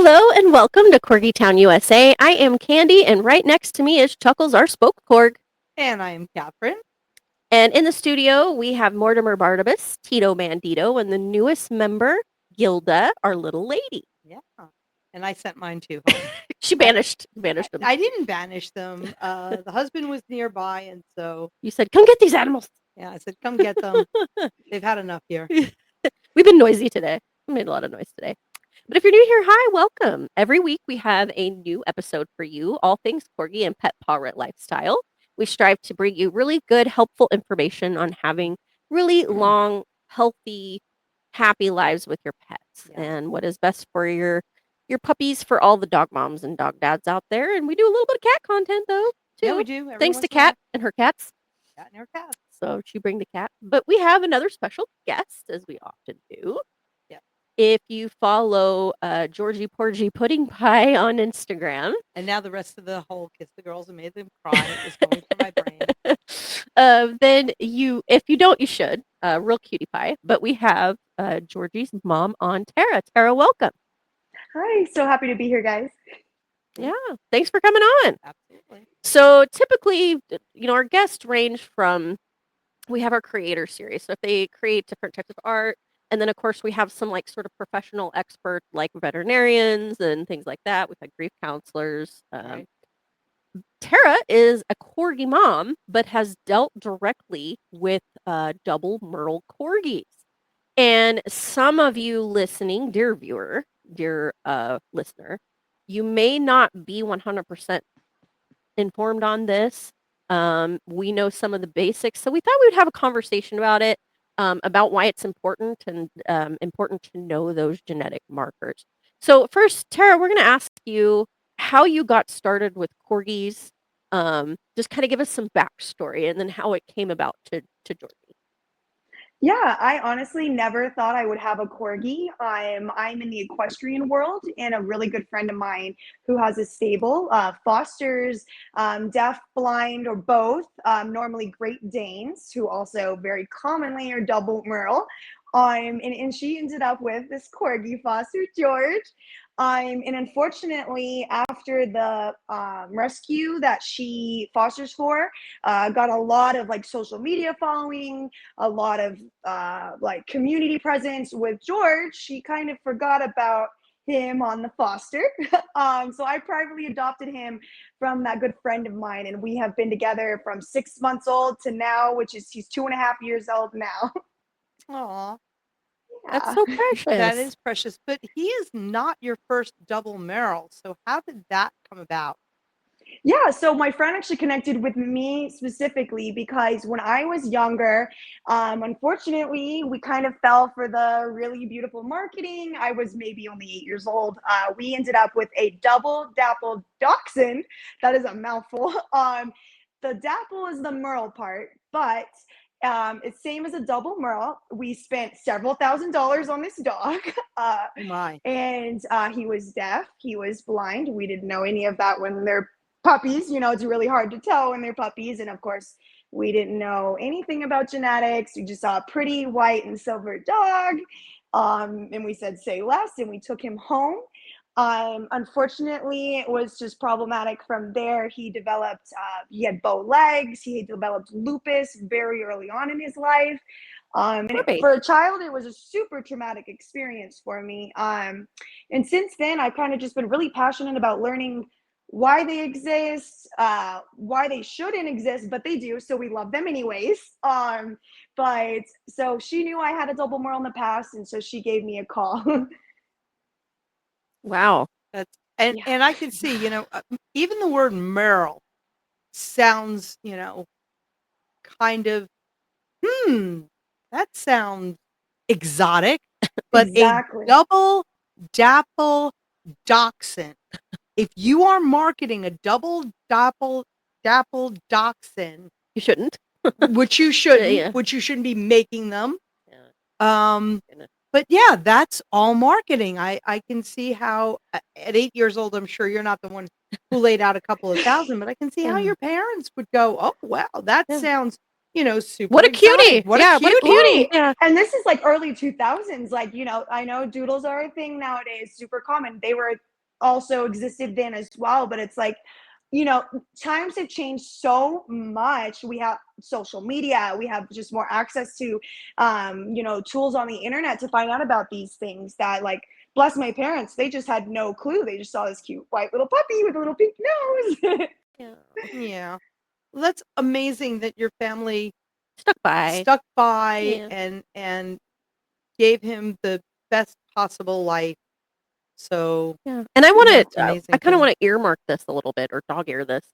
Hello and welcome to Corgi Town, USA. I am Candy, and right next to me is Chuckles, our spoke Corg. And I am Catherine. And in the studio, we have Mortimer Barnabas, Tito Bandito, and the newest member, Gilda, our little lady. Yeah. And I sent mine too. She banished them. I didn't banish them. The husband was nearby, and so You said, come get these animals. yeah, I said, come get them. They've had enough here. We've been noisy today. We made a lot of noise today. But if you're new here, hi, welcome. Every week we have a new episode for you, all things Corgi and pet parrot lifestyle. We strive to bring you really good, helpful information on having really long, healthy, happy lives with your pets and what is best for your puppies, for all the dog moms and dog dads out there. And we do a little bit of cat content though, too. Yeah, we do. Thanks to Kat and her cats. Cat and her cats. So she bring the cat. But we have another special guest, as we often do. Yeah. If you follow Georgie Porgie Puddin Pie on Instagram. And now the rest of the whole Kiss the Girls and Made Them Cry is going through my brain. Then if you don't, you should. Real cutie pie. But we have Georgie's mom on, Tarah. Tarah, welcome. Hi, so happy to be here, guys. Yeah, thanks for coming on. Absolutely. So typically, our guests range from, we have our creator series. So if they create different types of art, and then of course we have some like sort of professional experts like veterinarians and things like that. We've had grief counselors. Right. Tarah is a Corgi mom, but has dealt directly with DoubleMerle Corgis. And some of you listening, dear viewer, dear listener, you may not be 100% informed on this. We know some of the basics, so we thought we would have a conversation about it, about why it's important and important to know those genetic markers. So first, Tarah, we're going to ask you how you got started with Corgis. Just kind of give us some backstory, and then how it came about to Georgie. Yeah, I honestly never thought I would have a Corgi. I'm in the equestrian world, and a really good friend of mine who has a stable fosters deaf, blind, or both, normally Great Danes, who also very commonly are DoubleMerle. And she ended up with this Corgi foster, George. And unfortunately, after the rescue that she fosters for, got a lot of like social media following, a lot of like community presence with George. She kind of forgot about him on the foster. So I privately adopted him from that good friend of mine, and we have been together from 6 months old to now, which is he's 2.5 years old now. Aw. That's so precious. That is precious. But he is not your first DoubleMerle. So how did that come about? Yeah, so my friend actually connected with me specifically because when I was younger, unfortunately, we kind of fell for the really beautiful marketing. I was maybe only 8 years old. We ended up with a double dapple dachshund. That is a mouthful. The dapple is the Merle part, but it's same as a DoubleMerle. We spent several $1,000s on this dog. And he was deaf, he was blind. We didn't know any of that when they're puppies. It's really hard to tell when they're puppies. And of course, we didn't know anything about genetics. We just saw a pretty white and silver dog. And we said, say less, and we took him home. Unfortunately, it was just problematic from there. He developed, he had bow legs. He developed lupus very early on in his life. For a child, it was a super traumatic experience for me. And since then, I've kind of just been really passionate about learning why they exist, why they shouldn't exist, but they do. So we love them anyways. But so she knew I had a DoubleMerle in the past, and so she gave me a call. Wow. And I can see, even the word Merle sounds, kind of, that sounds exotic. But exactly. A double dapple dachshund. If you are marketing a double dapple dachshund, you shouldn't. Which you shouldn't. Which you shouldn't be making them. But yeah, that's all marketing. I can see how at 8 years old, I'm sure you're not the one who laid out a couple of thousand, but I can see how your parents would go, oh, wow, that sounds, super What a cutie. What a cutie. Yeah. And this is like early 2000s. Like, I know doodles are a thing nowadays, super common. They were also existed then as well. But it's like, times have changed so much. We have social media, we have just more access to, tools on the internet to find out about these things that, like, bless my parents, they just had no clue. They just saw this cute white little puppy with a little pink nose. Yeah. Yeah. Well, that's amazing that your family Stuck by. and gave him the best possible life. So Yeah. And I want that's to, amazing I kind of thing. want to earmark this a little bit, or dog ear this.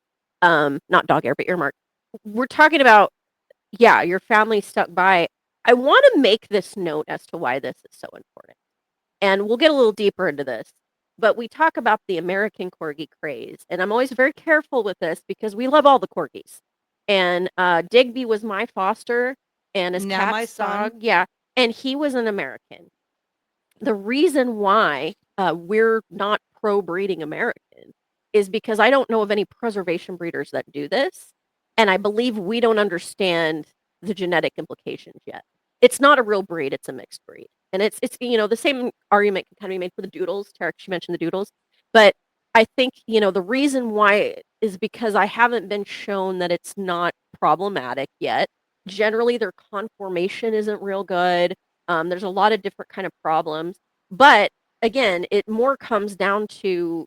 Not dog ear, but earmark. We're talking about, yeah, your family stuck by. I want to make this note as to why this is so important. And we'll get a little deeper into this. But we talk about the American Corgi craze. And I'm always very careful with this because we love all the Corgis. And Digby was my foster, and his Now my cat's son. dog. Yeah. And he was an American. The reason why we're not pro-breeding American is because I don't know of any preservation breeders that do this. And I believe we don't understand the genetic implications yet. It's not a real breed, it's a mixed breed. And it's the same argument can kind of be made for the doodles. Tarah, she mentioned the doodles. But I think, the reason why is because I haven't been shown that it's not problematic yet. Generally, their conformation isn't real good. There's a lot of different kind of problems. But again, it more comes down to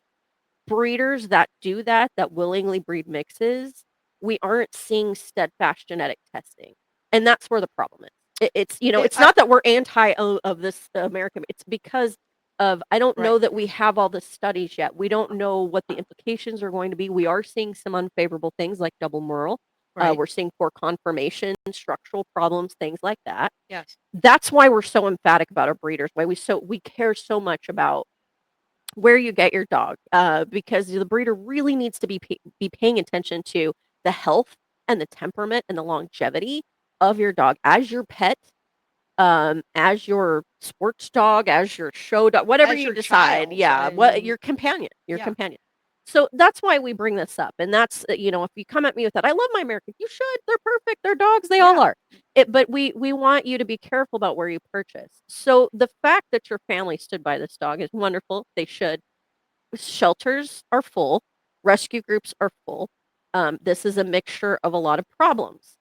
breeders that do that willingly breed mixes. We aren't seeing steadfast genetic testing. And that's where the problem is. It's not that we're anti of this American. It's because of, I don't know that we have all the studies yet. We don't know what the implications are going to be. We are seeing some unfavorable things like DoubleMerle. We're seeing poor conformation, structural problems, things like that. Yes. That's why we're so emphatic about our breeders. Why we care so much about where you get your dog, because the breeder really needs to be paying attention to the health and the temperament and the longevity of your dog as your pet, as your sports dog, as your show dog, whatever As you your decide. child, Yeah, what your companion, Yeah. So that's why we bring this up. And that's, if you come at me with that, I love my American, you should. They're perfect. They're dogs. They all are. But we want you to be careful about where you purchase. So the fact that your family stood by this dog is wonderful. They should. Shelters are full. Rescue groups are full. This is a mixture of a lot of problems.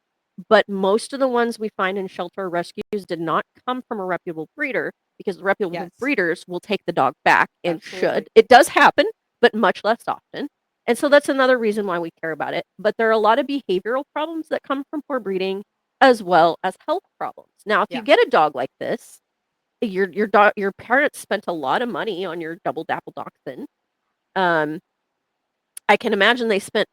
But most of the ones we find in shelter rescues did not come from a reputable breeder, because the reputable breeders will take the dog back and should. It does happen, but much less often. And so that's another reason why we care about it. But there are a lot of behavioral problems that come from poor breeding, as well as health problems. Now, if you get a dog like this, your parents spent a lot of money on your double dapple dachshund. I can imagine they spent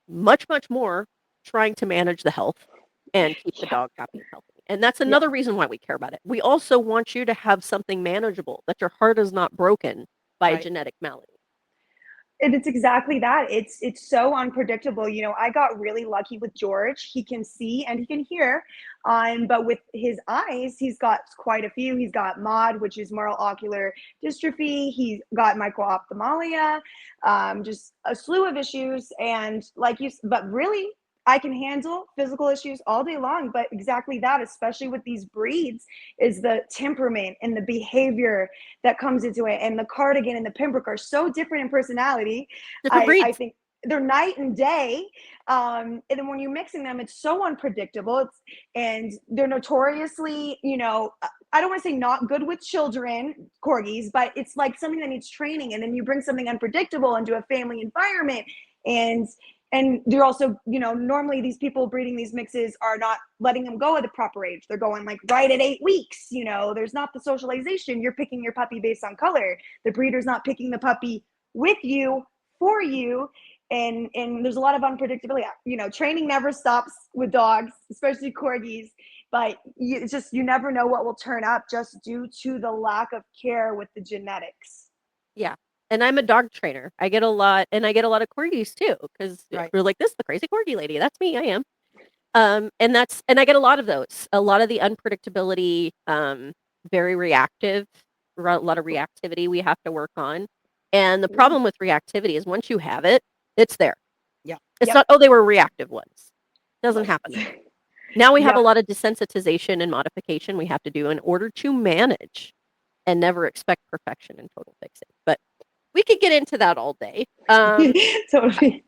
much, much more trying to manage the health and keep the dog happy and healthy. And that's another reason why we care about it. We also want you to have something manageable, that your heart is not broken by a genetic malady. And it's exactly that. It's so unpredictable. I got really lucky with George. He can see and he can hear. But with his eyes, he's got quite a few. He's got MOD, which is Merle ocular dystrophy. He's got microophthalmia, just a slew of issues. And but really, I can handle physical issues all day long, but exactly that, especially with these breeds, is the temperament and the behavior that comes into it. And the Cardigan and the Pembroke are so different in personality. I think they're night and day. And then when you're mixing them, it's so unpredictable. And they're notoriously, I don't want to say not good with children, corgis, but it's like something that needs training. And then you bring something unpredictable into a family environment, and they're also, normally these people breeding these mixes are not letting them go at the proper age. They're going like right at 8 weeks. There's not the socialization. You're picking your puppy based on color. The breeder's not picking the puppy with you, for you. And there's a lot of unpredictability. Training never stops with dogs, especially corgis. But it's just, you never know what will turn up just due to the lack of care with the genetics. Yeah. And I'm a dog trainer. I get a lot of corgis too, because we're like, this is the crazy corgi lady. That's me. I am. And I get a lot of those. A lot of the unpredictability, very reactive, a lot of reactivity we have to work on. And the problem with reactivity is once you have it, it's there. Yeah. It's not, they were reactive ones. Doesn't happen anymore. Now we have a lot of desensitization and modification we have to do in order to manage, and never expect perfection and total fixing. But we could get into that all day. Totally.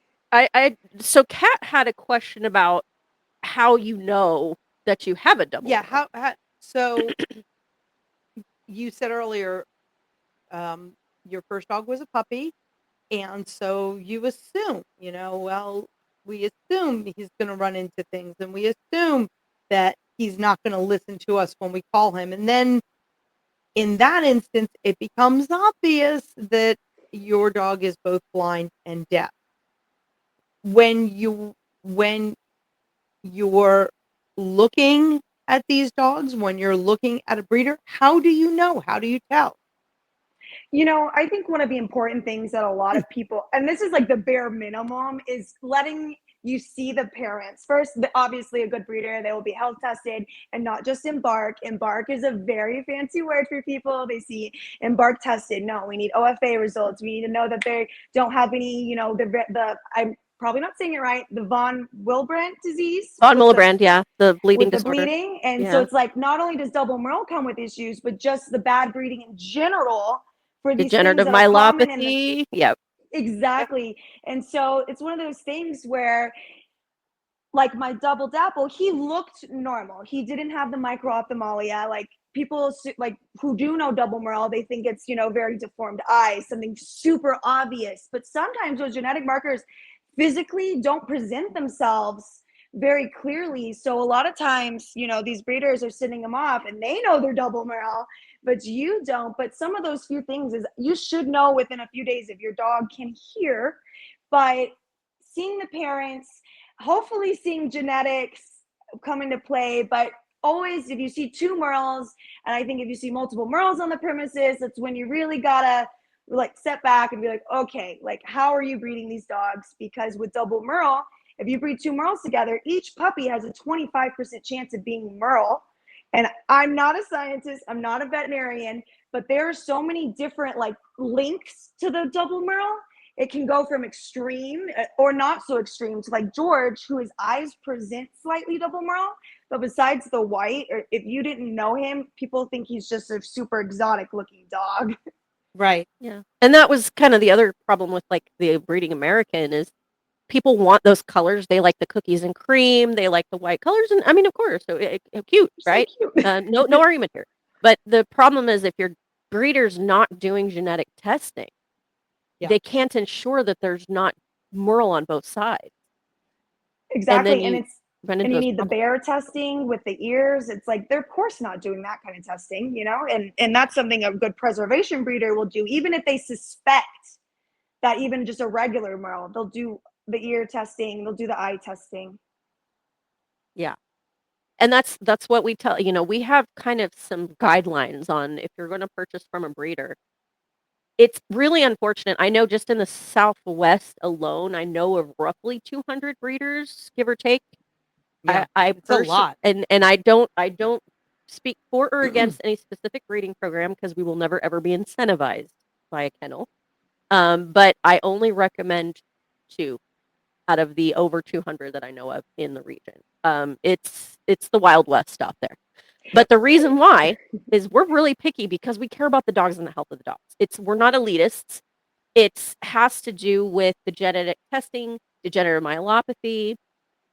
So Kat had a question about how you know that you have a double. Yeah. So you said earlier, your first dog was a puppy, and so you assume, well, we assume he's going to run into things, and we assume that he's not going to listen to us when we call him. And then in that instance, it becomes obvious that your dog is both blind and deaf. When you're looking at these dogs, when you're looking at a breeder, how do you know? How do you tell? I think one of the important things that a lot of people, and this is like the bare minimum, is letting you see the parents. First, obviously, a good breeder, they will be health tested and not just embark. Embark is a very fancy word for people. They see embark tested. No, we need OFA results. We need to know that they don't have any, I'm probably not saying it right, the von Willebrand disease. Von Willebrand, yeah, the bleeding With the disorder. bleeding. And so it's like, not only does DoubleMerle come with issues, but just the bad breeding in general for these Degenerative things that are common in myelopathy. Yep. Exactly. And so it's one of those things where, like, my double dapple, he looked normal. He didn't have the micro-ophthalmia. Like, people like who do know DoubleMerle, they think it's, very deformed eyes, something super obvious. But sometimes those genetic markers physically don't present themselves very clearly. So a lot of times, these breeders are sending them off and they know they're DoubleMerle, but you don't. But some of those few things is you should know within a few days if your dog can hear by seeing the parents, hopefully seeing genetics come into play. But always, if you see two Merles, and I think if you see multiple Merles on the premises, that's when you really gotta like step back and be like, okay, like, how are you breeding these dogs? Because with DoubleMerle, if you breed two Merles together, each puppy has a 25% chance of being Merle. And I'm not a scientist, I'm not a veterinarian, but there are so many different like links to the DoubleMerle. It can go from extreme or not so extreme to like George, who his eyes present slightly DoubleMerle, but besides the white, or if you didn't know him, people think he's just a super exotic looking dog. Right. Yeah. And that was kind of the other problem with like the breeding American is people want those colors. They like the cookies and cream. They like the white colors. And I mean, of course, so cute, right? So cute. No argument here. But the problem is if your breeder's not doing genetic testing, they can't ensure that there's not Merle on both sides. Exactly. And And you need the bear testing with the ears. It's like they're of course not doing that kind of testing, and that's something a good preservation breeder will do, even if they suspect that even just a regular Merle, they'll do the ear testing, they'll do the eye testing. Yeah. And that's what we tell, we have kind of some guidelines on if you're going to purchase from a breeder. It's really unfortunate. I know just in the Southwest alone, I know of roughly 200 breeders, give or take. Yeah, it's a lot. And I don't speak for or against any specific breeding program because we will never ever be incentivized by a kennel. But I only recommend 2 out of the over 200 that I know of in the region. It's the Wild West out there. But the reason why is we're really picky because we care about the dogs and the health of the dogs. We're not elitists. It has to do with the genetic testing, degenerative myelopathy,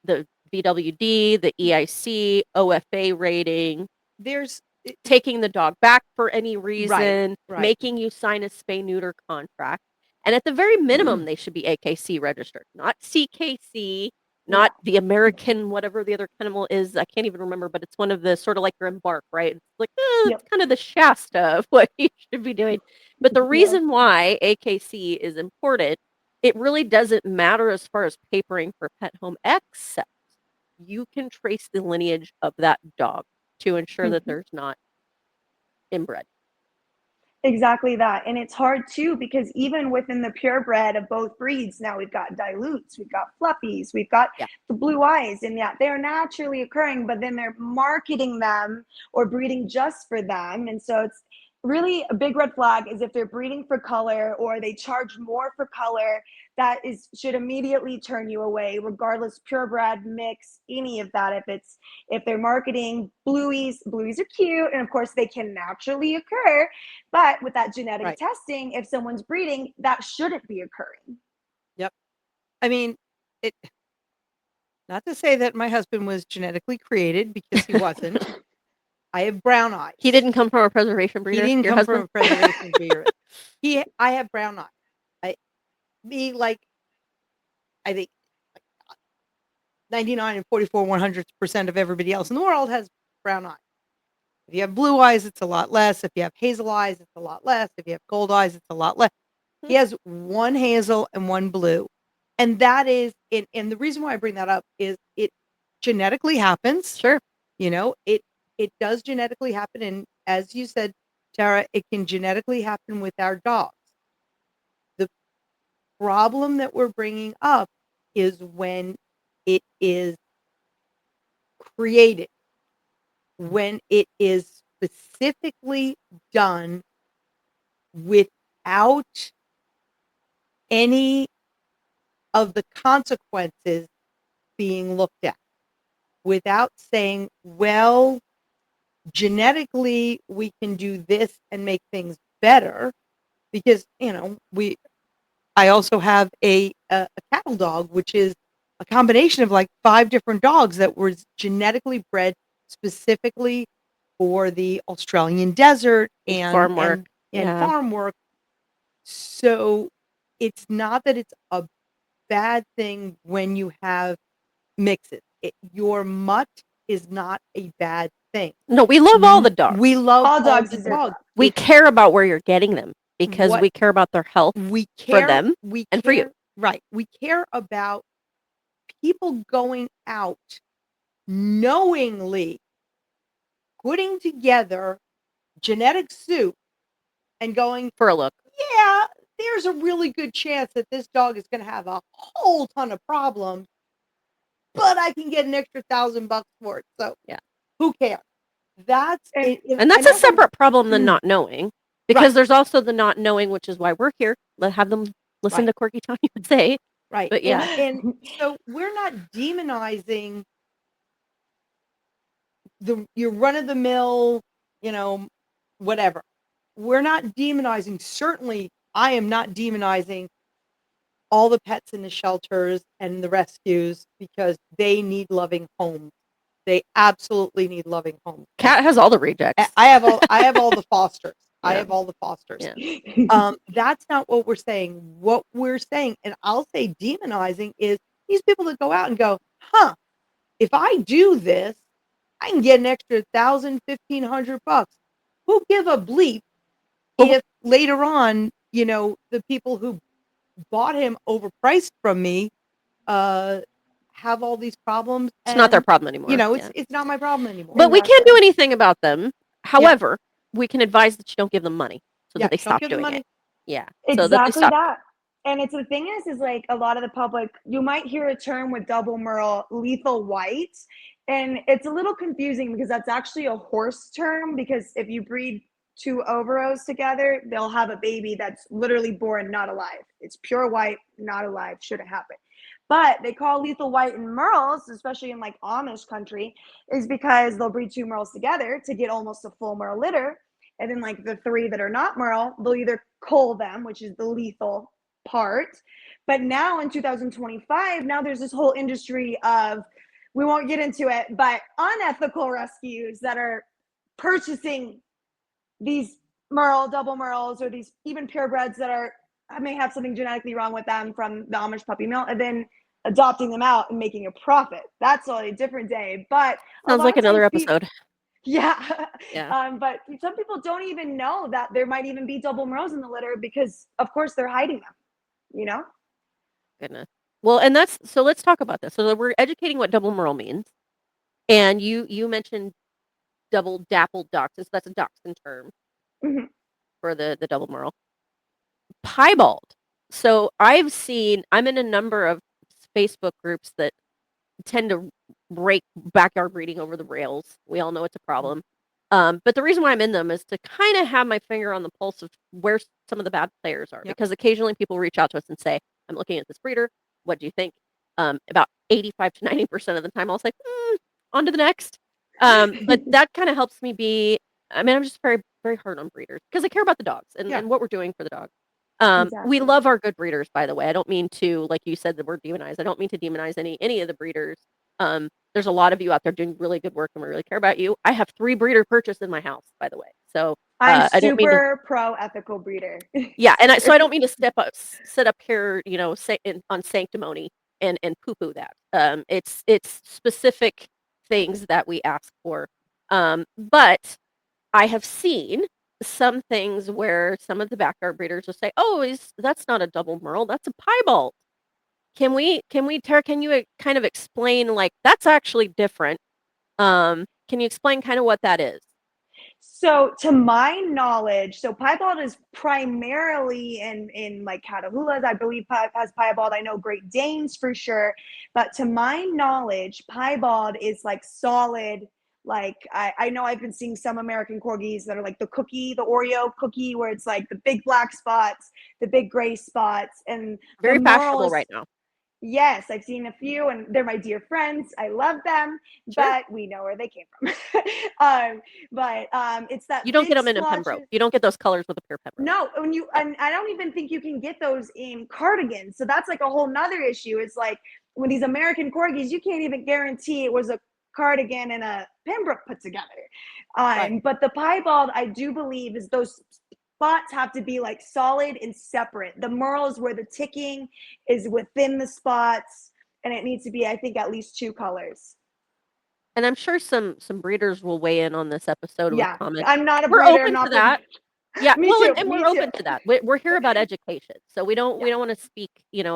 the VWD, the EIC, OFA rating. There's taking the dog back for any reason, right. making you sign a spay-neuter contract. And at the very minimum, they should be AKC registered, not CKC, not the American, whatever the other animal is. I can't even remember, but it's one of the sort of like your embark, right? It's like, it's kind of the Shasta of what you should be doing. But the reason why AKC is important, it really doesn't matter as far as papering for pet home, except you can trace the lineage of that dog to ensure that there's not inbred. Exactly that. And it's hard too, because even within the purebred of both breeds, now we've got dilutes, we've got fluffies, we've got the blue eyes, and they're naturally occurring, but then they're marketing them or breeding just for them. And so it's really a big red flag is if they're breeding for color or they charge more for color. That should immediately turn you away, regardless, purebred, mix, any of that. If they're marketing blueies are cute, and of course they can naturally occur, but with that genetic testing, if someone's breeding, that shouldn't be occurring. Yep. I mean, it. Not to say that my husband was genetically created, because he wasn't. I have brown eyes. He didn't come from a preservation breeder. He didn't your come husband? from a preservation breeder. I have brown eyes. I think 99 and 44 100% of everybody else in the world has brown eyes. If you have blue eyes, it's a lot less. If you have hazel eyes, it's a lot less. If you have gold eyes, it's a lot less. He has one hazel and one blue. And that is, and the reason why I bring that up is it genetically happens. Sure. It does genetically happen. And as you said, Tarah, it can genetically happen with our dogs. The problem that we're bringing up is when it is created, when it is specifically done without any of the consequences being looked at, without saying, well, genetically we can do this and make things better, because I also have a cattle dog, which is a combination of like 5 different dogs that were genetically bred specifically for the Australian desert and farm work. Farm work. So it's not that it's a bad thing when you have mixes. Your mutt is not a bad thing. No, we love all the dogs. We love all dogs. The dogs. We care about where you're getting them, because we care about their health. We care for them and for you. Right. We care about people going out knowingly putting together genetic soup and going for a look. Yeah, there's a really good chance that this dog is going to have a whole ton of problems, but I can get an extra $1,000 for it. So yeah, who cares? That's and that's a separate problem than not knowing, because there's also the not knowing, which is why we're here. Let have them listen to Corgi Town, you would say. Right. But yeah. And so we're not demonizing your run-of-the-mill, whatever. We're not demonizing. Certainly, I am not demonizing all the pets in the shelters and the rescues, because they need loving homes. They absolutely need loving homes. Cat has all the rejects. I have all the fosters. Yeah. I have all the fosters. Yeah. That's not what we're saying. What we're saying, and I'll say demonizing, is these people that go out and go, if I do this, I can get an extra $1,000, $1,500. Who give a bleep if later on, the people who bought him overpriced from me have all these problems? It's not their problem anymore. It's not my problem anymore. But we can't do anything about them. However, we can advise that you don't give them money so that they stop doing it. Yeah. Exactly that. And it's the thing is like a lot of the public, you might hear a term with DoubleMerle, lethal white. And it's a little confusing because that's actually a horse term, because if you breed 2 overos together, they'll have a baby that's literally born not alive. It's pure white, not alive, shouldn't happen. But they call lethal white in Merles, especially in like Amish country, is because they'll breed 2 Merles together to get almost a full Merle litter. And then like the 3 that are not Merle, they'll either cull them, which is the lethal part. But now in 2025, now there's this whole industry of, we won't get into it, but unethical rescues that are purchasing these Merle, double Merles, or these even purebreds that may have something genetically wrong with them from the Amish puppy mill, and then adopting them out and making a profit. That's a different day. But sounds like another episode. Yeah. But some people don't even know that there might even be double Merles in the litter, because of course they're hiding them, Goodness. Well, and so let's talk about this. So we're educating what double Merle means. And you mentioned double dappled dachshunds. That's a dachshund term for the double Merle. Piebald. So I'm in a number of Facebook groups that tend to break backyard breeding over the rails. We all know it's a problem. But the reason why I'm in them is to kind of have my finger on the pulse of where some of the bad players are, Yep. because occasionally people reach out to us and say, "I'm looking at this breeder. What do you think?" About 85 to 90% of the time, I'll say, "On to the next." But that kind of helps me be. I mean, I'm just very, very hard on breeders because I care about the dogs Yeah. and what we're doing for the dogs. Exactly. We love our good breeders, by the way. I don't mean to, like you said, the word demonize. I don't mean to demonize any of the breeders. There's a lot of you out there doing really good work, and we really care about you. I have 3 breeder purchased in my house, by the way. So I'm I don't mean to. super pro ethical breeder. Yeah, and so I Super. don't mean to sit up here, on sanctimony and poo poo that. It's specific things that we ask for. But I have seen some things where some of the backyard breeders will say, "Oh, that's not a double merle, that's a piebald." Tara, can you kind of explain, like, that's actually different? Can you explain kind of what that is? So, to my knowledge, so piebald is primarily in like Catahoulas. I believe has piebald. I know Great Danes for sure, but to my knowledge, piebald is like solid. Like I know I've been seeing some American corgis that are like the cookie, the Oreo cookie, where it's like the big black spots, the big gray spots, and the Very merle fashionable is. right now. Yes, I've seen a few, and they're my dear friends. I love them, Sure. but we know where they came from. It's that You don't get big them in a Pembroke. splotches. You don't get those colors with a pure Pembroke. No, when you Yeah. and I don't even think you can get those in cardigans. So that's like a whole nother issue. It's like when these American corgis, you can't even guarantee it was a cardigan and a Pembroke put together. Right. But the piebald, I do believe, is those spots have to be like solid and separate. The merle is where the ticking is within the spots, and it needs to be, I think, at least 2 colors. And I'm sure some breeders will weigh in on this episode with Yeah, comments. I'm not a We're breeder. I'm open to not for. that. Yeah, Me well, too. and Me we're too. open to that. We're here about education, so we don't Yeah. wanna speak,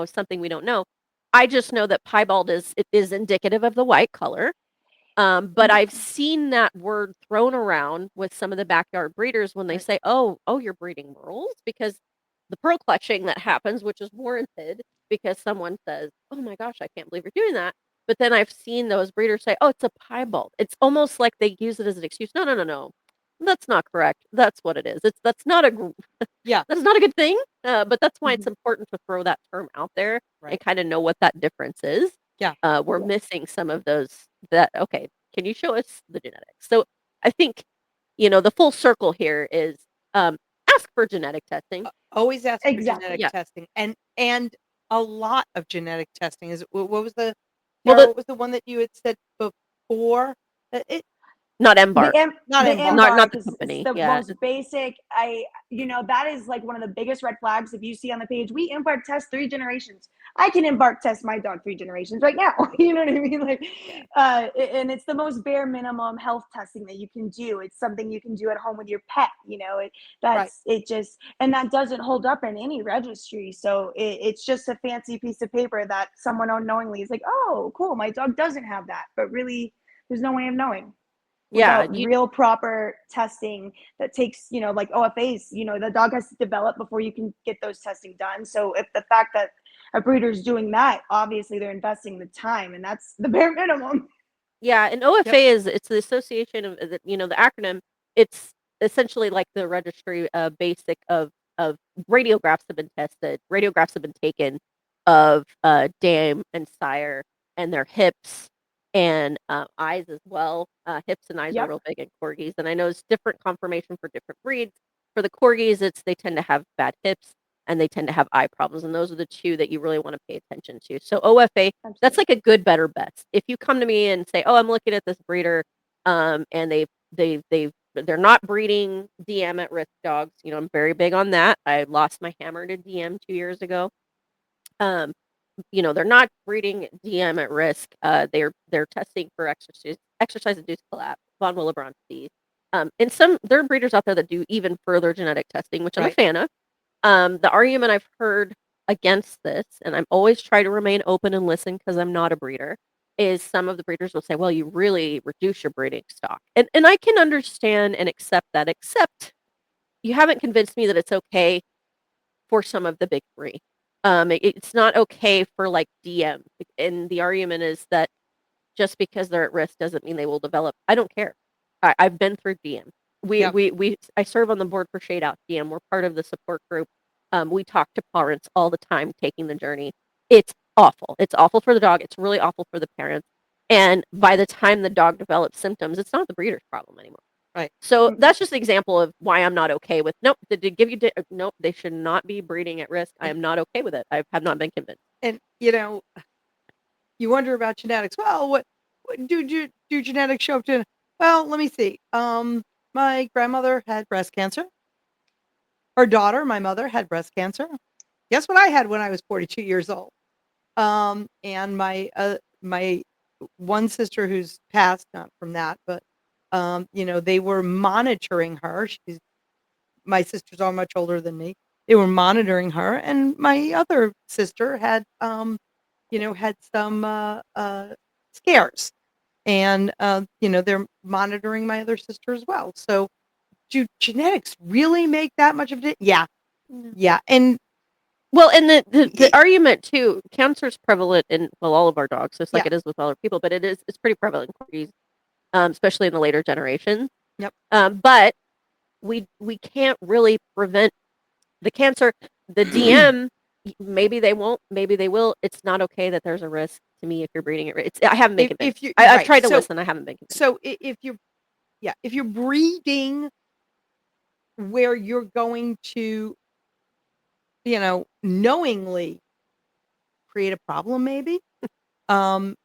something we don't know. I just know that piebald is indicative of the white color. But Yeah. I've seen that word thrown around with some of the backyard breeders when they Right. say, "Oh, you're breeding merles," because the pearl clutching that happens, which is warranted because someone says, "Oh my gosh, I can't believe you're doing that." But then I've seen those breeders say, "Oh, it's a piebald." It's almost like they use it as an excuse. No, no, no, no. That's not correct. That's what it is. That's not Yeah. that's not a good thing. But that's why it's Mhm. important to throw that term out there and Right. kind of know what that difference is. Yeah. We're Yeah. missing some of those that okay, can you show us the genetics? So I think, the full circle here is ask for genetic testing. Always ask for genetic Exactly. Yeah. testing and a lot of genetic testing. Is what was the Well, Tara, what was the one that you had said before? It not The embark, em not the embark. not embark the is it's company. the Yeah. most basic. That is like one of the biggest red flags. If you see on the page, we embark test 3 generations. I can embark test my dog 3 generations right now. You know what I mean? Like, Yeah. and it's the most bare minimum health testing that you can do. It's something you can do at home with your pet. Right. And that doesn't hold up in any registry. So it's just a fancy piece of paper that someone unknowingly is like, oh, cool, my dog doesn't have that, but really, there's no way of knowing Yeah, without real proper testing that takes, like OFAs, the dog has to develop before you can get those testing done. So if the fact that a breeder's doing that, obviously they're investing the time, and that's the bare minimum. yeah, and Yep. OFA it's the association of the acronym. It's essentially like the registry basic of radiographs have been tested. Radiographs have been taken of dam and sire and their hips and eyes as well. Hips and eyes are Yep. real big in corgis, and I know it's different conformation for different breeds. For the corgis, they tend to have bad hips and they tend to have eye problems, and those are the 2 that you really want to pay attention to. So OFA, that's Absolutely. like a good, better, best. If you come to me and say, "Oh, I'm looking at this breeder, and they're not breeding DM at risk dogs," I'm very big on that. I lost my hammer to DM 2 years ago. Um, they're not breeding DM at risk. They're testing for exercise-induced collapse, von Willebrand disease. And there are breeders out there that do even further genetic testing, which I'm a Right. fan of. The argument I've heard against this, and I'm always try to remain open and listen because I'm not a breeder, is some of the breeders will say, "Well, you really reduce your breeding stock." And I can understand and accept that, except you haven't convinced me that it's okay for some of the big 3. It's not okay for, like, DM, and the argument is that just because they're at risk doesn't mean they will develop. I don't care. I've been through DM. Yep. I serve on the board for Shade Out DM. We're part of the support group. We talk to parents all the time taking the journey. It's awful. It's awful for the dog. It's really awful for the parents. And by the time the dog develops symptoms, it's not the breeder's problem anymore. Right. So that's just an example of why I'm not okay with, nope, did they give you, nope, they should not be breeding at risk. I am not okay with it. I have not been convinced. And, you wonder about genetics. Well, what do genetics show up to? Well, let me see. My grandmother had breast cancer. Her daughter, my mother, had breast cancer. Guess what I had when I was 42 years old? And my one sister who's passed, not from that, but they were monitoring her. My sisters are much older than me. They were monitoring her, and my other sister had had some scares, and they're monitoring my other sister as well. So, do genetics really make that much of it? Yeah, and well, and the argument too, cancer is prevalent in all of our dogs, just like it is with other people, but it's pretty prevalent in corgis, especially in the later generations. Yep. But we can't really prevent the cancer. The DM, maybe they won't, maybe they will. It's not okay that there's a risk to me if you're breeding it. I haven't been convinced. I've tried to listen. I haven't been convinced. So if you're breeding where you're going to, knowingly create a problem, maybe. And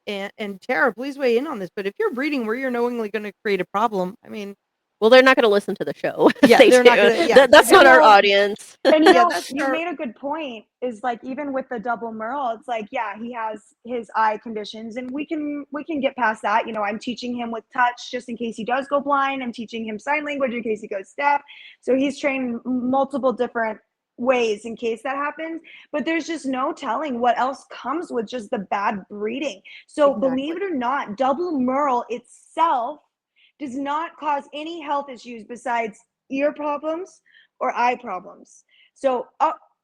Tarah, please weigh in on this. But if you're breeding where you're knowingly going to create a problem, I mean, well, they're not going to listen to the show. Yeah, they're not gonna, that's not our audience. And you made a good point. Is like, even with the DoubleMerle, it's like, he has his eye conditions, and we can get past that. I'm teaching him with touch just in case he does go blind. I'm teaching him sign language in case he goes deaf. So he's trained multiple different ways in case that happens, but there's just no telling what else comes with just the bad breeding. So believe it or not, DoubleMerle itself does not cause any health issues besides ear problems or eye problems. So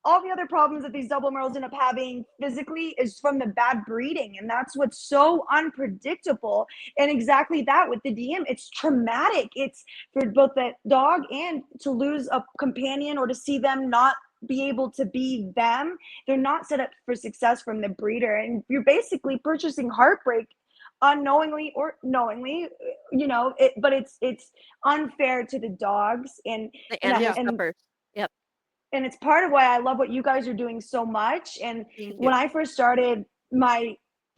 all the other problems that these DoubleMerles end up having physically is from the bad breeding, and that's what's so unpredictable. And exactly that with the DM, it's traumatic. It's for both the dog and to lose a companion or to see them not be able to be them. They're not set up for success from the breeder, and you're basically purchasing heartbreak unknowingly or knowingly, but it's unfair to the dogs and Yep. And it's part of why I love what you guys are doing so much. And when I first started my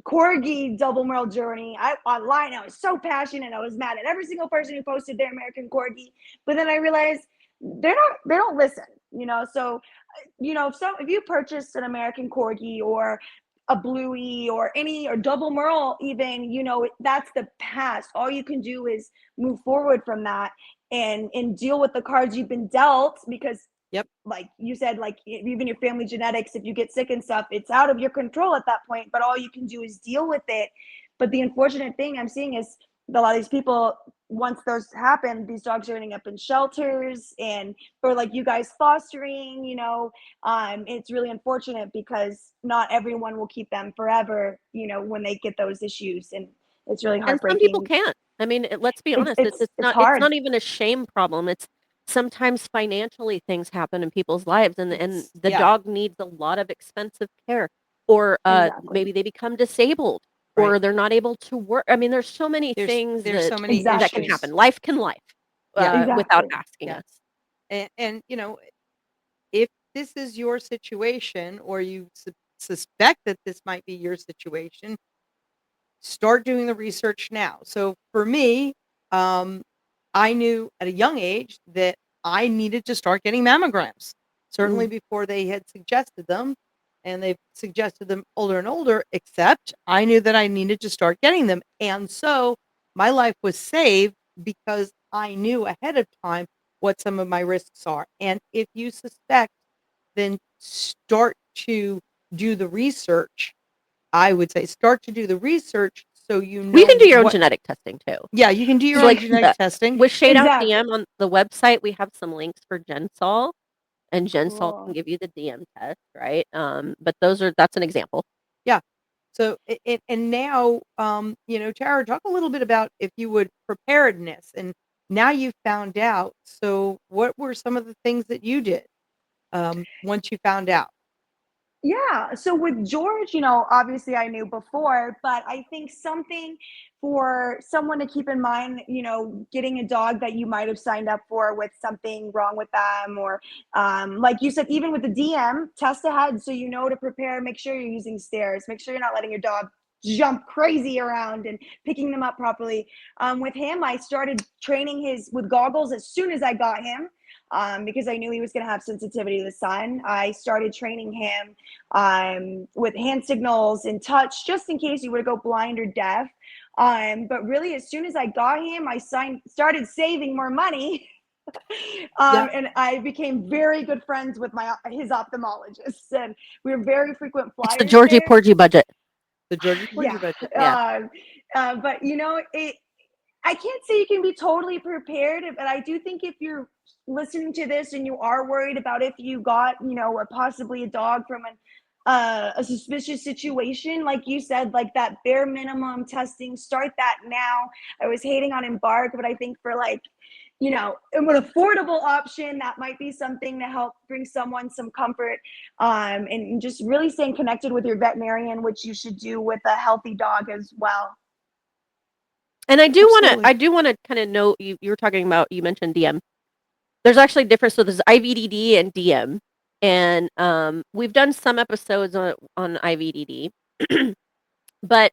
Corgi DoubleMerle journey, online, I was so passionate. I was mad at every single person who posted their American Corgi, but then I realized they don't listen, so if you purchase an American Corgi or a Bluey or DoubleMerle, even, that's the past. All you can do is move forward from that and deal with the cards you've been dealt, because like you said, like even your family genetics, if you get sick and stuff, it's out of your control at that point, but all you can do is deal with it. But the unfortunate thing I'm seeing is a lot of these people, once those happen, these dogs are ending up in shelters or like you guys fostering, it's really unfortunate because not everyone will keep them forever, when they get those issues, and it's really heartbreaking. And some people can't. I mean, let's be honest, it's not even a shame problem. It's sometimes financially things happen in people's lives, and the dog needs a lot of expensive care, or maybe they become disabled. Right. Or they're not able to work. I mean, there's so many things that can happen. Life can without asking us. And if this is your situation, or you suspect that this might be your situation, start doing the research now. So for me, I knew at a young age that I needed to start getting mammograms, certainly before they had suggested them. And they've suggested them older and older, except I knew that I needed to start getting them. And so my life was saved because I knew ahead of time what some of my risks are. And if you suspect, then start to do the research. I would say start to do the research so you know. You can do your own genetic testing too. Yeah, you can do your own genetic testing. With Shade Out DM on the website, we have some links for Gensol. And Gensol can give you the DM test, right? But that's an example. Yeah. So, and now, Tarah, talk a little bit about, if you would, preparedness and Now you found out. So what were some of the things that you did once you found out? Yeah. So with George, obviously I knew before, but I think something for someone to keep in mind, getting a dog that you might have signed up for with something wrong with them, or like you said, even with the DM, test ahead so you know to prepare. Make sure you're using stairs. Make sure you're not letting your dog jump crazy around and picking them up properly. With him, I started training his with goggles as soon as I got him. Because I knew he was going to have sensitivity to the sun. I started training him with hand signals and touch, just in case he were to go blind or deaf. But really, as soon as I got him, I started saving more money. Yeah. And I became very good friends with his ophthalmologist, and we were very frequent It's the flyers Georgie there. Porgie budget. The Georgie Yeah. Porgie budget. Yeah. But I can't say you can be totally prepared, but I do think if you're listening to this and you are worried about if you got, possibly a dog from a suspicious situation, like you said, like that bare minimum testing, start that now. I was hating on Embark, but I think for like, an affordable option, that might be something to help bring someone some comfort, and just really staying connected with your veterinarian, which you should do with a healthy dog as well. And I do Absolutely. want to kind of note you were talking about, you mentioned DM. There's actually a difference. So there's IVDD and DM, and we've done some episodes on IVDD, but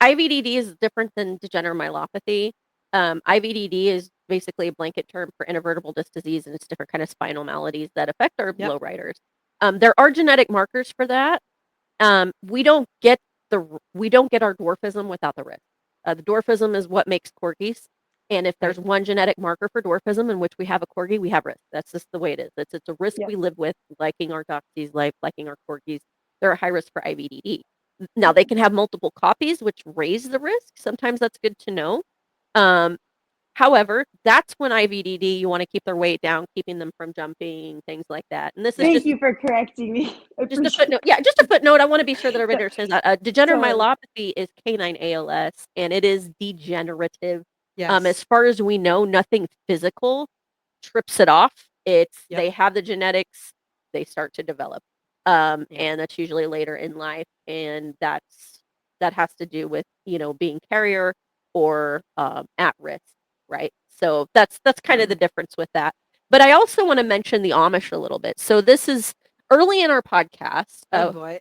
IVDD is different than degeneromyelopathy. IVDD is basically a blanket term for intervertebral disc disease, and it's different kind of spinal maladies that affect our Yep. lowriders. There are genetic markers for that. We don't get our dwarfism without the risk. The dwarfism is what makes corgis, and if there's Right. one genetic marker for dwarfism in which we have a corgi, we have risk. That's just the way it is. It's a risk Yeah. we live with, liking our doxies, liking our corgis. They're a high risk for IVDD. Now they can have multiple copies, which raise the risk. Sometimes that's good to know. Um, However, that's when IVDD, you want to keep their weight down, keeping them from jumping, things like that. And this is Thank you for correcting me. I just a appreciate footnote. Yeah, just a footnote. I want to be sure that it. everybody understands that. Totally. Degeneromyelopathy is canine ALS, and it is degenerative. As Yes. far as we know, nothing physical trips it off. It's Yep. they have the genetics, they start to develop, Yeah. and that's usually later in life, and that has to do with being carrier or at risk, right? So that's kind of the difference with that. But I also want to mention the Amish a little bit. So this is early in our podcast. Oh boy.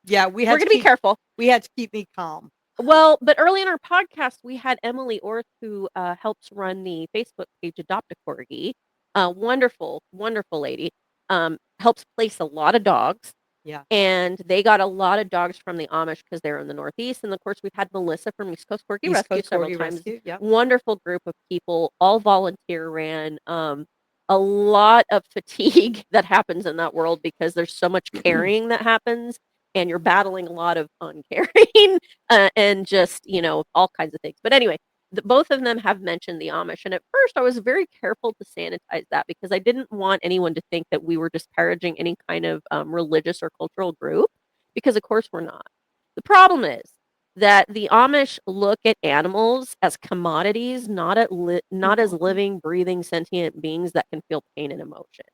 Yeah, we We're had going to to be keep careful. me calm. Well, but early in our podcast, we had Emily Orth, who helps run the Facebook page Adopt a Corgi. Wonderful, wonderful lady. Helps place a lot of dogs. Yeah. And they got a lot of dogs from the Amish because they're in the Northeast. And of course, we've had Melissa from East Coast Corgi East Rescue Coast several Corgi times. Rescue. Yep. Wonderful group of people, all volunteer ran. A lot of fatigue that happens in that world because there's so much carrying that happens, and you're battling a lot of uncaring and just all kinds of things. But anyway, both of them have mentioned the Amish, and at first I was very careful to sanitize that because I didn't want anyone to think that we were disparaging any kind of religious or cultural group, because of course we're not. The problem is that the Amish look at animals as commodities, not as living, breathing, sentient beings that can feel pain and emotion.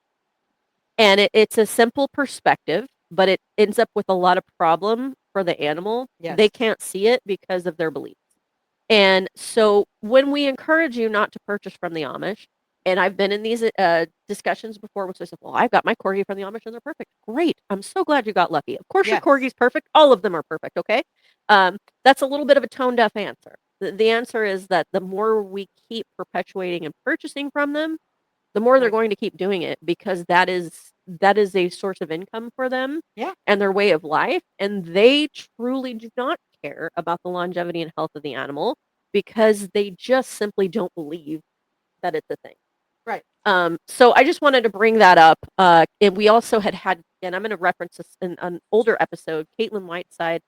And it's a simple perspective, but it ends up with a lot of problem for the animal. They Yes. can't see it because of their beliefs. And so when we encourage you not to purchase from the Amish, and I've been in these discussions before, which I said, well, I've got my corgi from the Amish and they're perfect. Great. I'm so glad you got lucky. Of course, your Yes. corgi's perfect. All of them are perfect. Okay. That's a little bit of a tone deaf answer. The answer is that the more we keep perpetuating and purchasing from them, the more they're Right. going to keep doing it, because that is a source of income for them Yeah. and their way of life. And they truly do not care about the longevity and health of the animal because they just simply don't believe that it's a thing. Right. So I just wanted to bring that up. And we also had, and I'm going to reference this in an older episode, Caitlin Whiteside.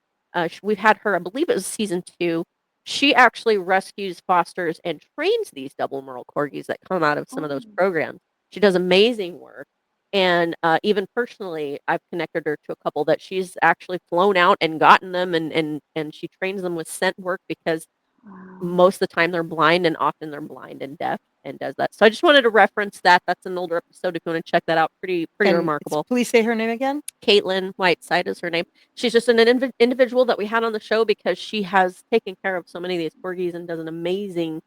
We've had her, I believe it was season 2. She actually rescues, fosters, and trains these DoubleMerle corgis that come out of some of those Oh. programs. She does amazing work. And even personally, I've connected her to a couple that she's actually flown out and gotten them, and she trains them with scent work because most of the time they're blind, and often they're blind and deaf, and does that. So I just wanted to reference that. That's an older episode if you want to check that out. Pretty remarkable. Please say her name again. Caitlin Whiteside is her name. She's just an individual that we had on the show because she has taken care of so many of these corgis and does an amazing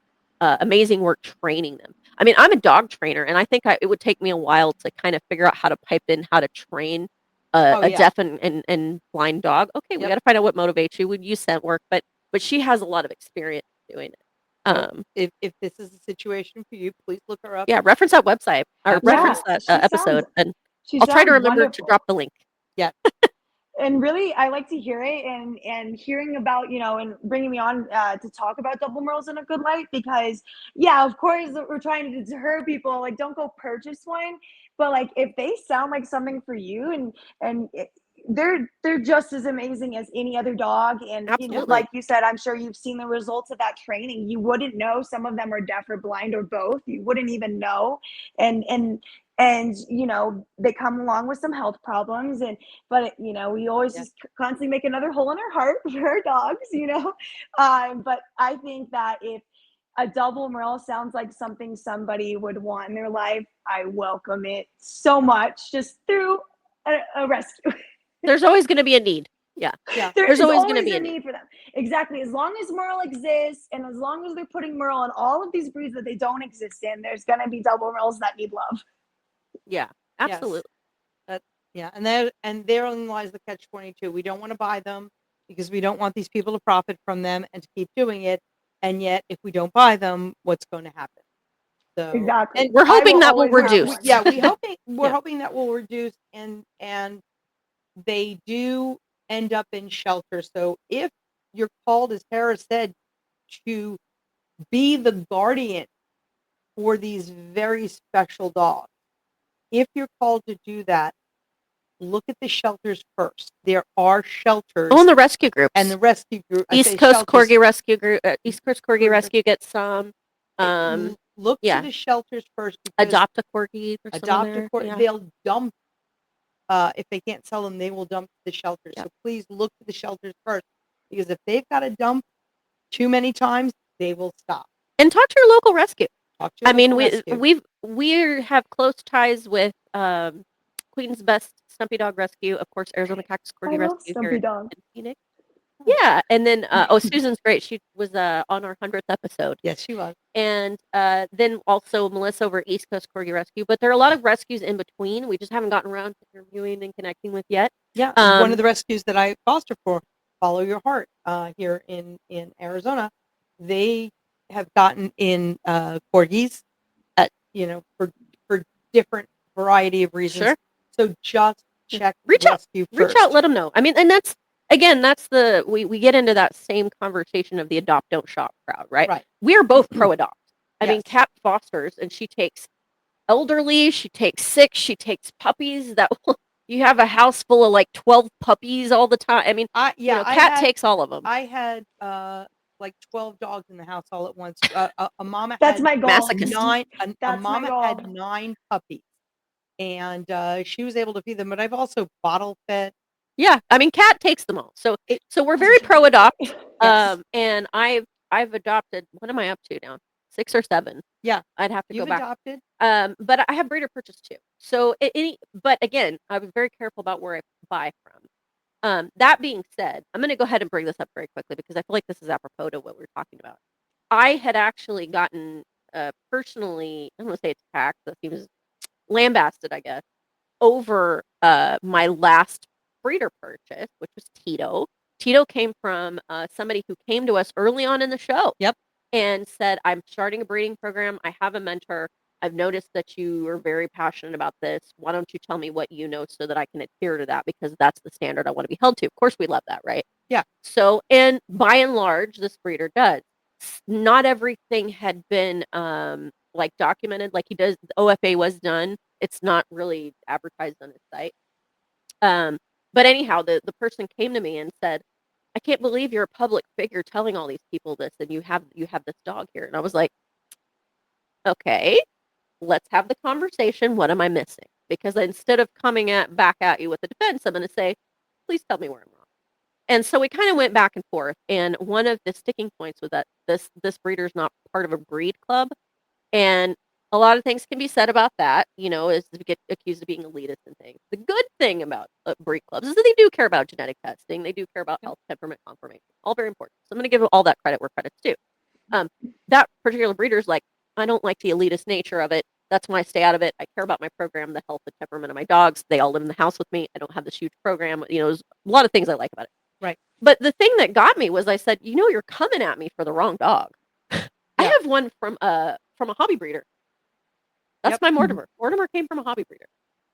work training them. I mean, I'm a dog trainer, and I think it would take me a while to kind of figure out how to pipe in how to train a deaf and blind dog. Okay, we got to find out what motivates you. We'd use scent work, but she has a lot of experience doing it. If this is a situation for you, please look her up. Yeah, reference that website or reference that episode, and I'll try to remember to drop the link. Yeah. And really, I like to hear it and hearing about, and bringing me on to talk about DoubleMerles in a good light, because of course we're trying to deter people, like, don't go purchase one, but like if they sound like something for you, and they're just as amazing as any other dog. And like you said, I'm sure you've seen the results of that training. You wouldn't know some of them are deaf or blind or both. You wouldn't even know. And they come along with some health problems, but we always just constantly make another hole in our heart for our dogs, but I think that if a DoubleMerle sounds like something somebody would want in their life, I welcome it so much, just through a rescue. There's always going to be a need. Yeah. There's always going to be a need for them. Exactly. As long as Merle exists, and as long as they're putting Merle in all of these breeds that they don't exist in, there's going to be DoubleMerles that need love. Yeah, absolutely. Yes. And therein lies the catch-22. We don't want to buy them because we don't want these people to profit from them and to keep doing it. And yet, if we don't buy them, what's going to happen? So, exactly. And we're hoping that will reduce. We're hoping that will reduce, and they do end up in shelter. So if you're called, as Tarah said, to be the guardian for these very special dogs, if you're called to do that, look at the shelters first. There are shelters. Oh, and the rescue groups. And the rescue group. East Coast Corgi Rescue Group. East Coast Corgi Rescue gets some. Look to the shelters first. Adopt a Corgi. Adopt a Corgi. Yeah. They'll dump. If they can't sell them, they will dump to the shelters. So please look to the shelters first, because if they've got to dump too many times, they will stop. And talk to your local rescue. Rescue. We have close ties with Queen's Best Stumpy Dog Rescue, of course, Arizona Cactus Corgi Rescue here in Phoenix. Yeah, and then Susan's great. She was on our 100th episode. Yes, she was. And then also Melissa over East Coast Corgi Rescue. But there are a lot of rescues in between. We just haven't gotten around to interviewing and connecting with yet. Yeah, one of the rescues that I foster for, Follow Your Heart, here in Arizona, they have gotten in corgis, for different variety of reasons. Sure. So just check reach out, let them know. I mean, and that's we get into that same conversation of the adopt, don't shop crowd, right? We are both pro adopt. I mean, Kat fosters, and she takes elderly, she takes sick, she takes puppies. You have a house full of like 12 puppies all the time. I mean, Kat takes all of them. I had like 12 dogs in the house all at once. A mama That's had my goal. a mama had 9 puppies, and she was able to feed them. But I've also bottle fed. Yeah, I mean, Kat takes them all. So we're very pro adopt. Yes. And I've adopted. What am I up to now? 6 or 7. Yeah, I'd have to go back. Adopted. But I have breeder purchase too. So but again, I'm very careful about where I buy from. That being said, I'm going to go ahead and bring this up very quickly because I feel like this is apropos to what we're talking about. I had actually gotten personally, I don't want to say attacked, that seems lambasted, I guess, over my last breeder purchase, which was Tito. Tito came from somebody who came to us early on in the show. Yep. And said, I'm starting a breeding program. I have a mentor. I've noticed that you are very passionate about this. Why don't you tell me what you know so that I can adhere to that, because that's the standard I want to be held to. Of course, we love that, right? Yeah. So, and by and large, this breeder does. Not everything had been like documented like he does. The OFA was done. It's not really advertised on his site. But anyhow, the person came to me and said, I can't believe you're a public figure telling all these people this, and you have this dog here. And I was like, okay, let's have the conversation. What am I missing? Because instead of coming back at you with a defense, I'm going to say, please tell me where I'm wrong. And so we kind of went back and forth. And one of the sticking points was that this breeder's not part of a breed club. And a lot of things can be said about that, is to get accused of being elitist and things. The good thing about breed clubs is that they do care about genetic testing. They do care about health, temperament, conformation. All very important. So I'm going to give all that credit where credit's due. That particular breeder's like, I don't like the elitist nature of it. That's why I stay out of it. I care about my program, the health and temperament of my dogs. They all live in the house with me. I don't have this huge program. There's a lot of things I like about it. Right. But the thing that got me was I said, you're coming at me for the wrong dog. I have one from a hobby breeder. That's my Mortimer. Mortimer came from a hobby breeder.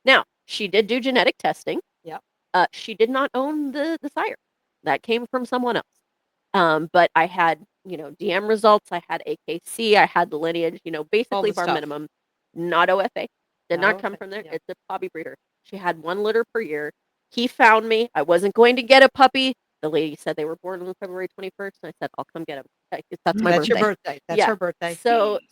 Now, she did do genetic testing. Yep. She did not own the sire. That came from someone else. But I had, DM results. I had AKC. I had the lineage, basically bar minimum. Not OFA. Did not come from there. It's a hobby breeder. She had 1 litter per year. He found me. I wasn't going to get a puppy. The lady said they were born on February 21st. And I said, I'll come get him. That's my birthday. That's your birthday. That's her birthday.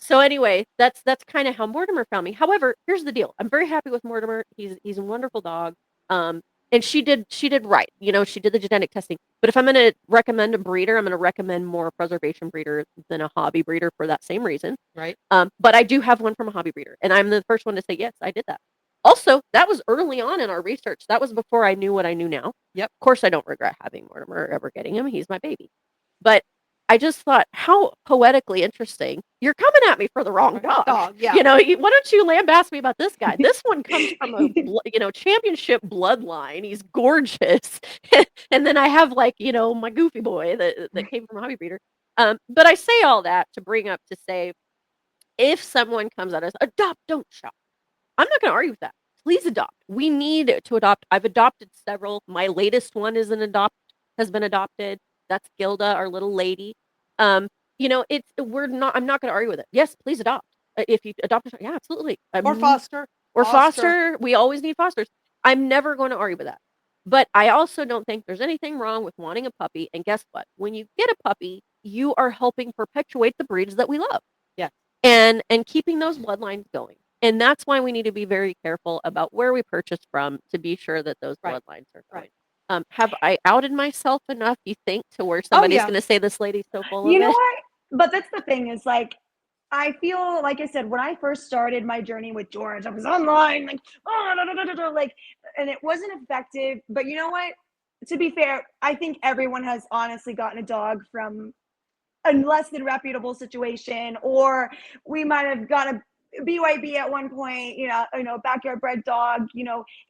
So anyway, that's kind of how Mortimer found me. However, here's the deal. I'm very happy with Mortimer. He's a wonderful dog. And she did right. She did the genetic testing. But if I'm going to recommend a breeder, I'm going to recommend more a preservation breeder than a hobby breeder for that same reason. Right. But I do have one from a hobby breeder, and I'm the first one to say, yes, I did that. Also, that was early on in our research. That was before I knew what I knew now. Yep. Of course, I don't regret having Mortimer or ever getting him. He's my baby. But I just thought, how poetically interesting. You're coming at me for the wrong dog. Yeah. Why don't you lambast me about this guy? This one comes from a, championship bloodline. He's gorgeous. And then I have my goofy boy that came from a hobby breeder. But I say all that to bring up to say, if someone comes at us, adopt, don't shop. I'm not going to argue with that. Please adopt. We need to adopt. I've adopted several. My latest one has been adopted. That's Gilda, our little lady. I'm not going to argue with it. Yes, please adopt. If you adopt, yeah, absolutely. Or foster. Or foster. We always need fosters. I'm never going to argue with that. But I also don't think there's anything wrong with wanting a puppy. And guess what? When you get a puppy, you are helping perpetuate the breeds that we love. Yeah. And keeping those bloodlines going. And that's why we need to be very careful about where we purchase from to be sure that those bloodlines are going. Right. Have I outed myself enough, you think, to where somebody's going to say this lady's so full of it? You know what? But that's the thing is I feel like I said, when I first started my journey with George, I was online and it wasn't effective. But you know what? To be fair, I think everyone has honestly gotten a dog from a less than reputable situation, or we might have got a BYB at one point, backyard bred dog.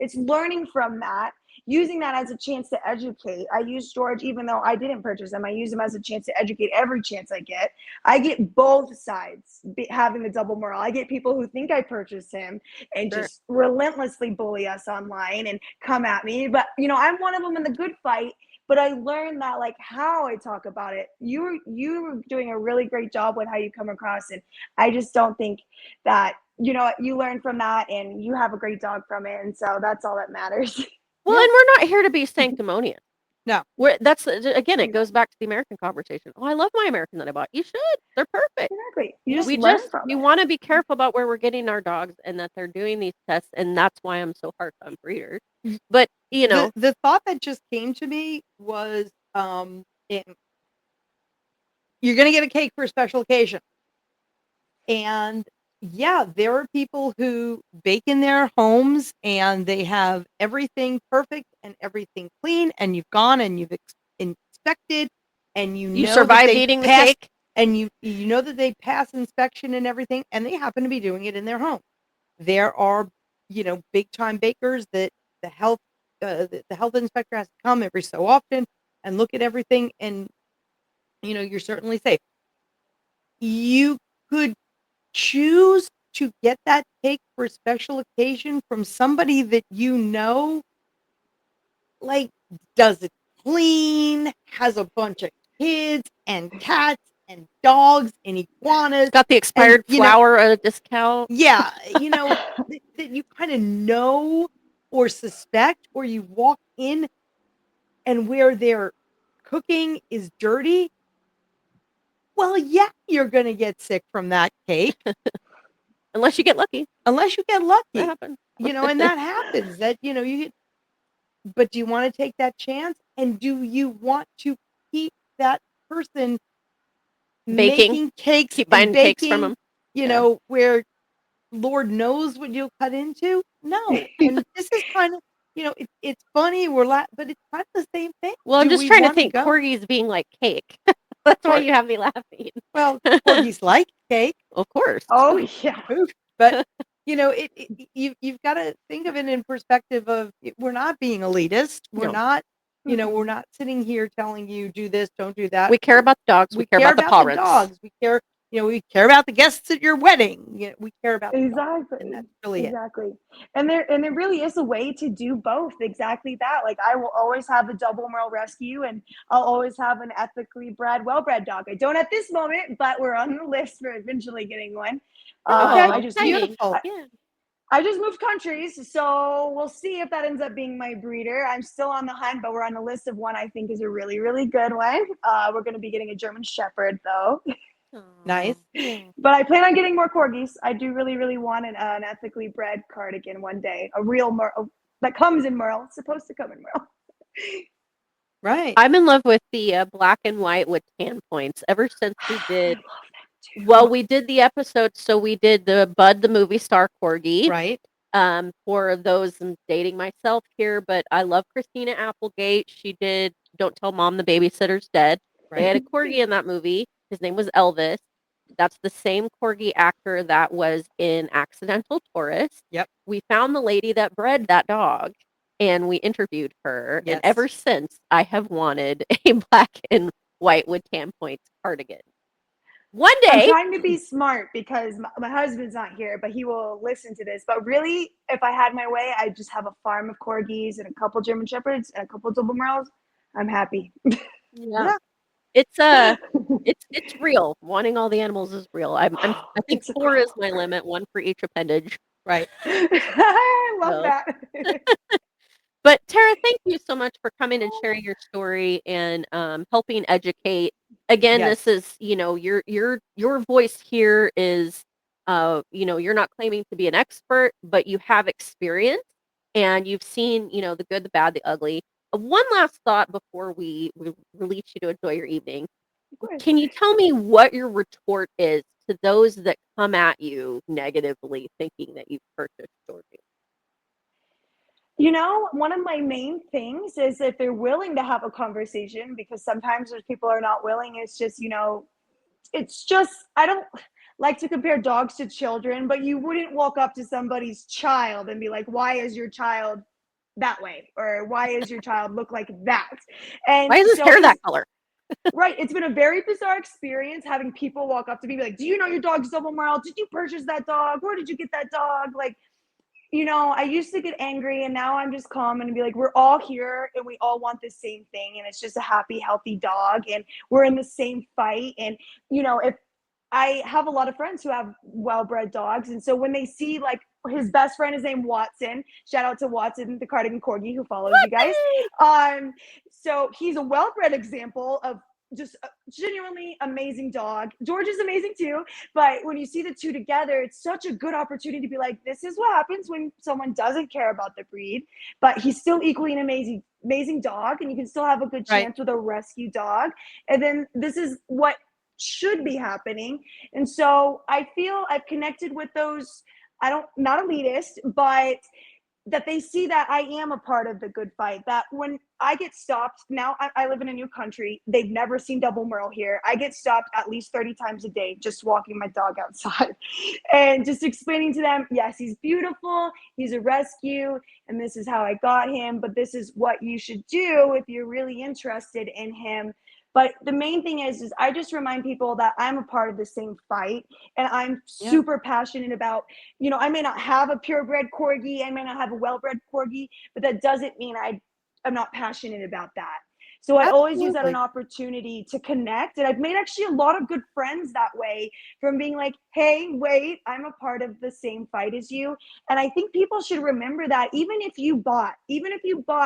It's learning from that, using that as a chance to educate. I use George, even though I didn't purchase him, I use him as a chance to educate every chance I get. I get both sides having the DoubleMerle. I get people who think I purchased him and just relentlessly bully us online and come at me. But, I'm one of them in the good fight. But I learned that how I talk about it, you're doing a really great job with how you come across. And I just don't think that, you learn from that and you have a great dog from it. And so that's all that matters. Well, and we're not here to be sanctimonious. No. That's, again, it goes back to the American conversation. Oh, I love my American that I bought. You should. They're perfect. Exactly. We want to be careful about where we're getting our dogs and that they're doing these tests. And that's why I'm so harsh on breeders. But, The thought that just came to me was, you're going to get a cake for a special occasion. And yeah, there are people who bake in their homes and they have everything perfect and everything clean, and you've gone and you've inspected and you survived eating the cake, and you know that they pass inspection and everything, and they happen to be doing it in their home. There are big time bakers that the health inspector has to come every so often and look at everything, and you're certainly safe. You could choose to get that cake for a special occasion from somebody that does it clean, has a bunch of kids and cats and dogs and iguanas. Got the expired flour at a discount. Yeah, that you kind of or suspect, or you walk in and where their cooking is dirty. Well, yeah, you're going to get sick from that cake. Unless you get lucky. That happens. And that happens. That, you get. But do you want to take that chance? And do you want to keep that person Baking. making cakes Keep and buying cakes from baking, them. you Yeah. know, where Lord knows what you'll cut into? No. And this is kind of, it's funny, but it's kind of the same thing. Well, I'm Do just we trying to wanna think go? corgis being like cake. That's why Well, you have me laughing. well, corgis like cake. Of course. Oh yeah. Oof, but, you've gotta think of it in perspective of we're not being elitist. We're No. not, we're Mhm. not sitting here telling you do this, don't do that. We care about the dogs. We care care about the about the parents. dogs. We care about the guests at your wedding. We care about the dogs, and Exactly. that's really it. Exactly. And there really is a way to do both. Exactly that. Like I will always have a double Merle rescue and I'll always have an ethically bred, well-bred dog. I don't at this moment, but we're on the list for eventually getting one. Okay, I just exciting. beautiful. Yeah. I just moved countries, so we'll see if that ends up being my breeder. I'm still on the hunt, but we're on the list of one I think is a really, really good one. We're going to be getting a German Shepherd, though. Nice. Yeah. But I plan on getting more corgis. I do really, really want an ethically bred cardigan one day. A real Merle that comes in Merle. It's supposed to come in Merle. Right. I'm in love with the black and white with tan points ever since we did. I love that too. Well, we did the episode. So we did the Bud the movie star corgi. Right. For those, I'm dating myself here, but I love Christina Applegate. She did Don't Tell Mom the Babysitter's Dead. They had a corgi in that movie. His name was Elvis. That's the same corgi actor that was in Accidental Tourist. Yep. We found the lady that bred that dog and we interviewed her. Yes. And ever since, I have wanted a black and white with tan points cardigan. One I'm day, trying to be smart because my husband's not here, but he will listen to this. But really, if I had my way, I'd just have a farm of corgis and a couple German shepherds and a couple double merles. I'm happy. yeah, it's it's real. Wanting all the animals is real. I think It's a 4 is my limit, 1 for each appendage. Right. I love So, that. but Tara, thank you so much for coming and sharing your story and helping educate. Again, Yes. this is, your voice here is, you're not claiming to be an expert, but you have experience and you've seen, the good, the bad, the ugly. One last thought before we release you to enjoy your evening. Of course. Can you tell me what your retort is to those that come at you negatively thinking that you've purchased Georgie? One of my main things is if they're willing to have a conversation, because sometimes there's people are not willing. It's just, I don't like to compare dogs to children, but you wouldn't walk up to somebody's child and be like, why is your child that way? Or why is your child look like that? And Why is his so hair that color? right. It's been a very bizarre experience having people walk up to me and be like, do you know your dog's DoubleMerle? Did you purchase that dog? Where did you get that dog? Like, I used to get angry and now I'm just calm and be like, we're all here and we all want the same thing. And it's just a happy, healthy dog. And we're in the same fight. And, if I have a lot of friends who have well-bred dogs. And so when they see like his best friend is named Watson, shout out to Watson, the cardigan corgi who follows you guys. So he's a well-bred example of just a genuinely amazing dog. George is amazing too, but when you see the two together, it's such a good opportunity to be like, this is what happens when someone doesn't care about the breed, but he's still equally an amazing dog, and you can still have a good chance with a rescue dog. And then this is what should be happening. And so I feel I've connected with those, not elitist, but that they see that I am a part of the good fight. That when I get stopped, now I live in a new country. They've never seen DoubleMerle here. I get stopped at least 30 times a day just walking my dog outside and just explaining to them, yes, he's beautiful. He's a rescue. And this is how I got him. But this is what you should do if you're really interested in him. But the main thing is I just remind people that I'm a part of the same fight, and I'm super passionate about, I may not have a purebred corgi, I may not have a well-bred corgi, but that doesn't mean I'm not passionate about that. So I always use that as an opportunity to connect. And I've made actually a lot of good friends that way from being like, hey, wait, I'm a part of the same fight as you. And I think people should remember that even if you bought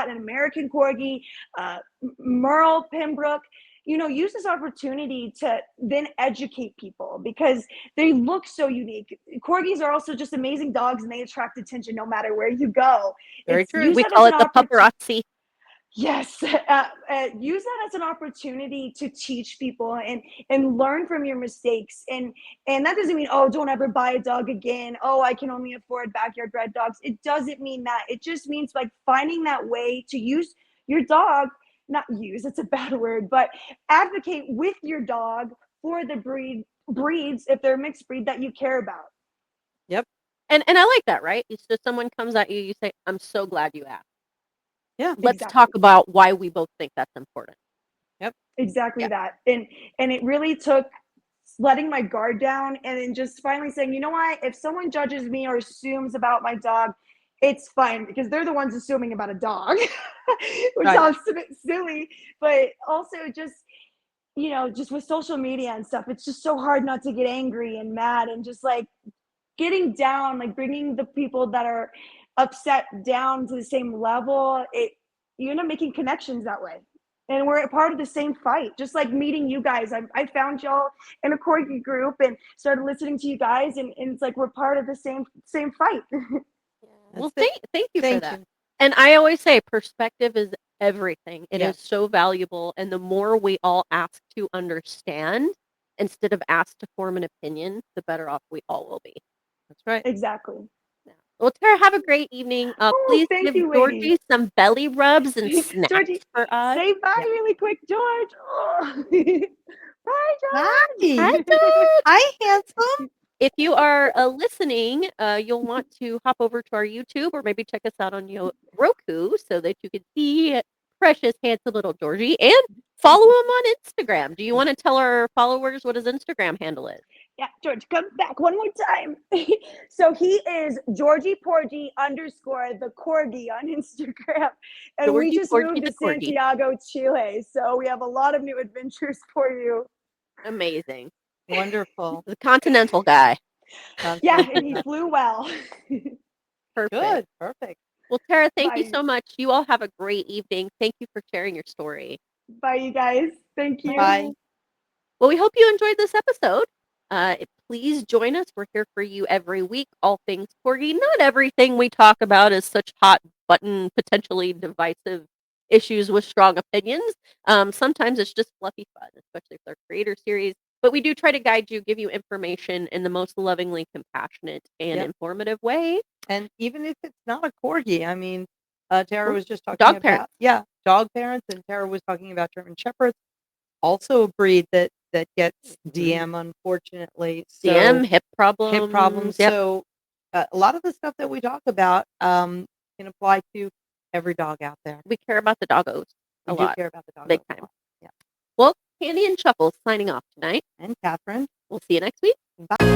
an American Corgi, Merle, Pembroke, use this opportunity to then educate people because they look so unique. Corgis are also just amazing dogs and they attract attention no matter where you go. Very true. We call it the paparazzi. Yes, use that as an opportunity to teach people and learn from your mistakes. And that doesn't mean, oh, don't ever buy a dog again. Oh, I can only afford backyard bred dogs. It doesn't mean that. It just means like finding that way to use your dog, not use, it's a bad word, but advocate with your dog for the breeds if they're mixed breed that you care about. Yep. And I like that, right? It's just someone comes at you, you say, "I'm so glad you asked." Yeah. Let's Exactly. talk about why we both think that's important. Yep. Exactly Yeah. that. And it really took letting my guard down and then just finally saying, you know what, if someone judges me or assumes about my dog, it's fine because they're the ones assuming about a dog, which Right. sounds a bit silly, but also just, you know, just with social media and stuff, it's just so hard not to get angry and mad and just like getting down, like bringing the people that are upset down to the same level. You end up making connections that way. And we're a part of the same fight, just like meeting you guys. I found y'all in a corgi group and started listening to you guys, and it's like we're part of the same fight. Well, That's it. thank you for Thank that. you. And I always say perspective is everything. It is Yes. so valuable, and the more we all ask to understand instead of ask to form an opinion, the better off we all will be. That's right. Exactly. Yeah. Well, Tara, have a great evening. Oh, Please thank give you, ladies. Georgie some belly rubs and snacks Georgie, for us. say bye Yeah. really quick, George. Oh. Bye, Hi. Hi, George. George. Hi, handsome. If you are listening, you'll want to hop over to our YouTube or maybe check us out on Roku so that you can see precious, handsome little Georgie and follow him on Instagram. Do you want to tell our followers what his Instagram handle is? Yeah, George, come back one more time. So he is Georgie Porgie underscore the Corgi on Instagram. And we Georgie just Porgie moved to the Corgi. Santiago, Chile. So we have a lot of new adventures for you. Amazing. Wonderful. The continental guy. Yeah, and he flew well. Perfect. Good. Perfect. Well, Tara, thank you Bye. so much. You all have a great evening. Thank you for sharing your story. Bye, you guys. Thank you. Bye. Well, we hope you enjoyed this episode. Please join us. We're here for you every week, all things corgi. Not everything we talk about is such hot button, potentially divisive issues with strong opinions. Sometimes it's just fluffy fun, especially with our creator series. But we do try to guide you, give you information in the most lovingly compassionate and Yep. informative way. And even if it's not a corgi, I mean, Tara Well, was just talking dog about parents. dog parents, and Tara was talking about German Shepherds, also a breed that gets DM, unfortunately. So DM, hip hip problems. problems. Yep. So a lot of the stuff that we talk about can apply to every dog out there. We care about the doggos We a do lot. care about the dog Big a time. lot. Yeah. Well, Candy and Shuffles signing off tonight. And Catherine. We'll see you next week. Bye.